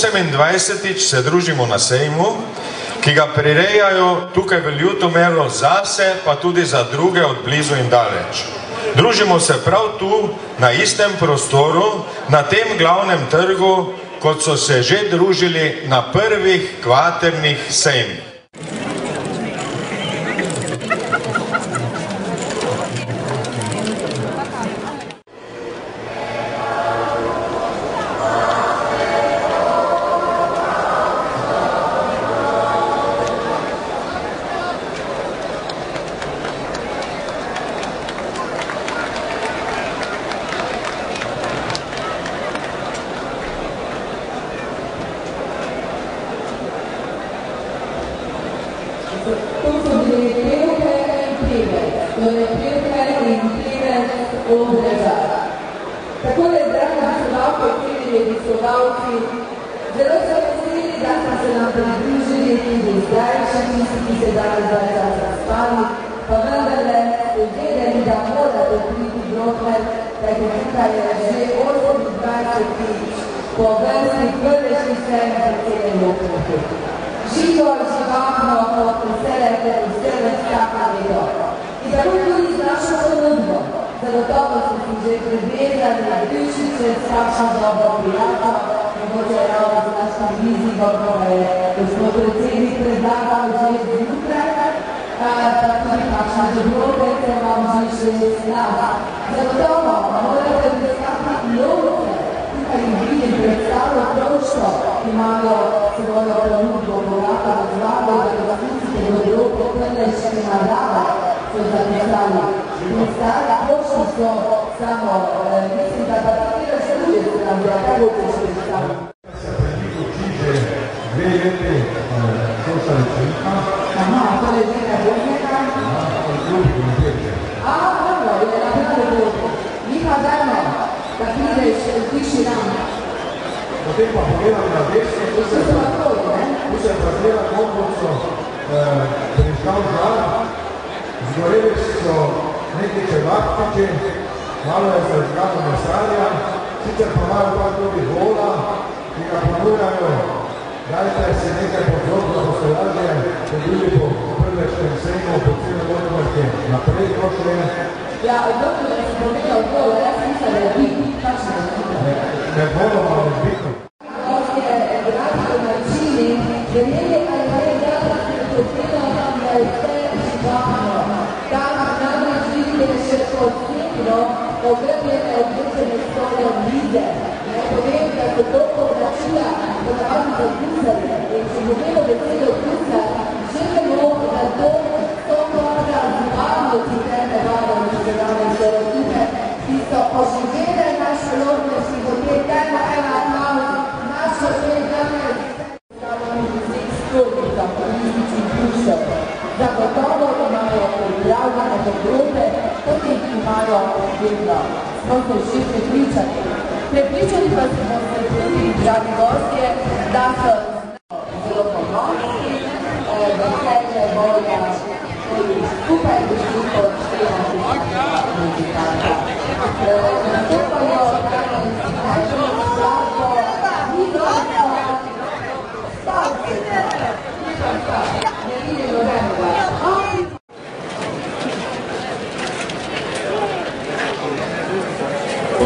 28. se družimo na sejmu, ki ga prirejajo tukaj v Ljutomeru zase, pa tudi za druge od blizu in daleč. Družimo se prav tu, na istem prostoru, na tem glavnem trgu, kot so se že družili na prvih kvaternih sejmih.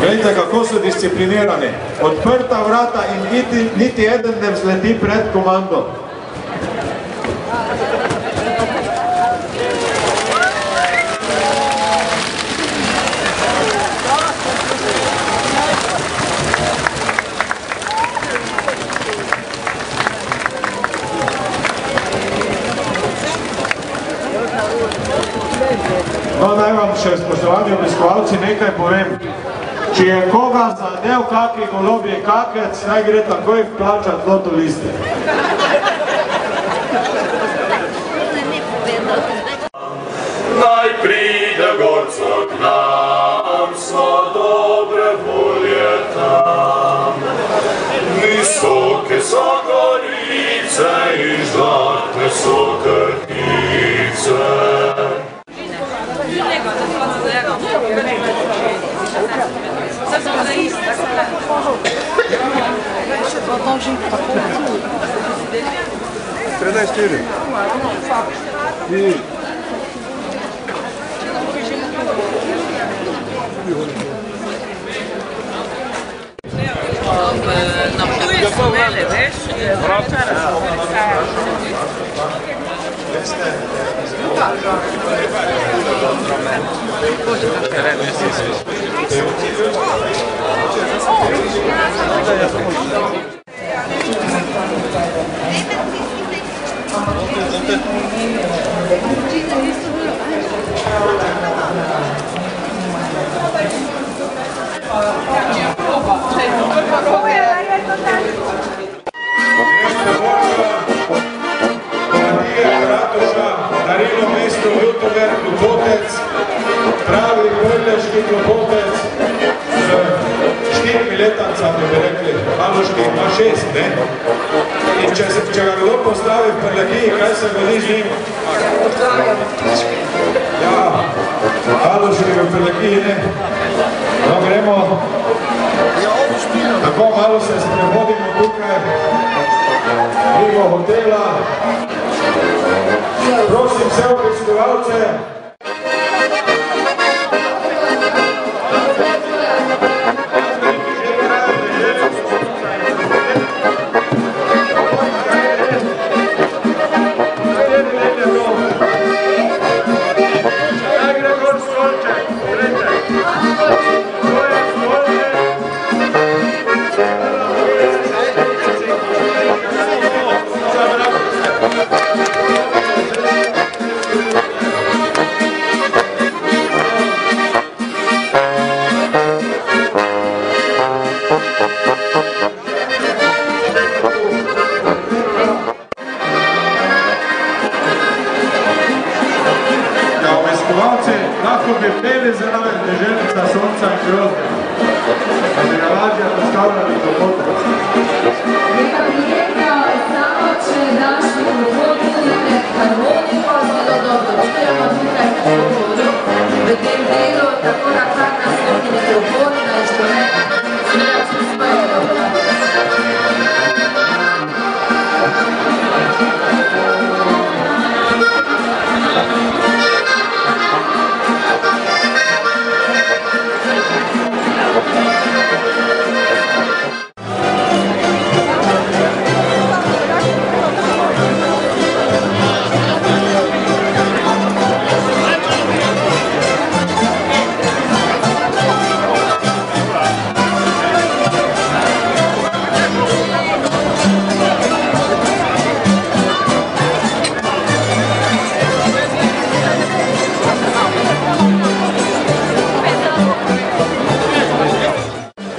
Poglejte, kako so disciplinirani. Odprta vrata in niti eden ne vzleti pred komando. No, naj vam še, spoštovani obiskovalci, nekaj povem. Če je koga zadel kakšen golobji kakec, naj gre takoj vplačati loto liste. Naj pride gorco k nam, smo dobre volje tam. Visoke so gorice in žlahtne so krtice. Продолжим. 4. Napuje se mele, veš, vračara. Darilo mesto Ljutomer Klopotec, pravi vrleški Klopotec z 4 letancami, bi rekli, Haloški ima 6, ne? In če ga kdo postavi v Prlekiji, kaj se godi z njim? Ja, Haloški v Prlekiji, ne? No, gremo, tako malo se sprehodimo tukaj, mimo hotela. Prosim vse obiskovalce. Lahko bi peli zraven deželnica sonca in grozbe, da bi ga lažje postavljali do Klopotec. Neka prijetno samo, če daš mi Klopotec harmoniko, zelo dobro čujemo tukaj v Klopotu. V tem delu tako nakar nastopi mikrofon na inštrument, zelo čustva je dobro.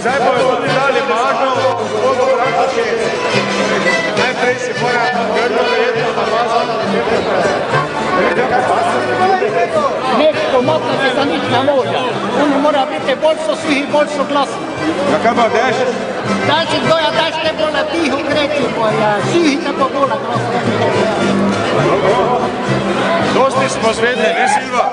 Zdaj bojo tudi dali mažo, gospodo Brankovič. Najprej si mora grdo verjetno namazati Nek komotno se za nič ne može. Ono mora biti bolj so svih in bolj so glasni. Ja, kaj pa deš? Dači goja daš te bolj tiho kreći, boja svih in tako bolj glasni. Dosti smo zvedli, ne Silva?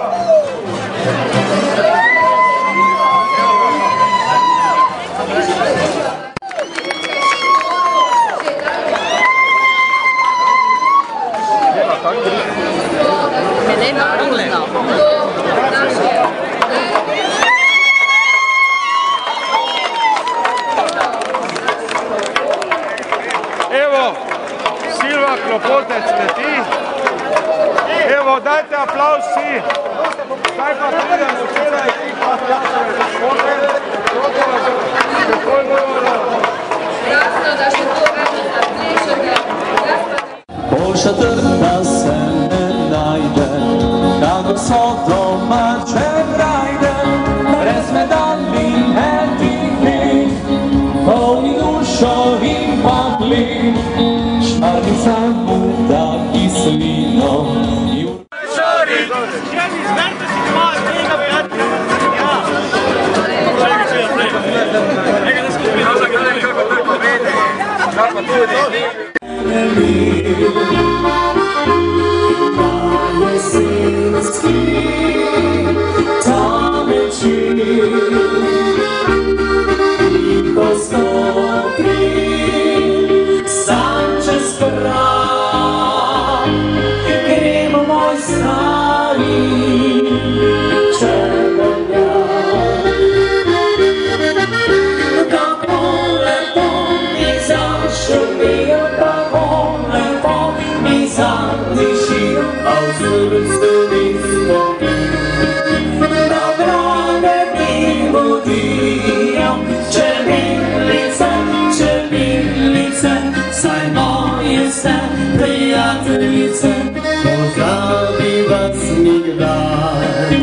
Evo, Silva Klopotec leti. Evo, dajte aplauz vsi. Zdaj pa pridemo cela ekipa. Jasno, da še to več zaplešete. Boljša trta se ne najde, kakor so domače brajde, brez medalj in etikih, polni dušo in pakli, šmarnica mu da kislino. Sam čez kraj se, prijateljice, pozabi vas nikdar.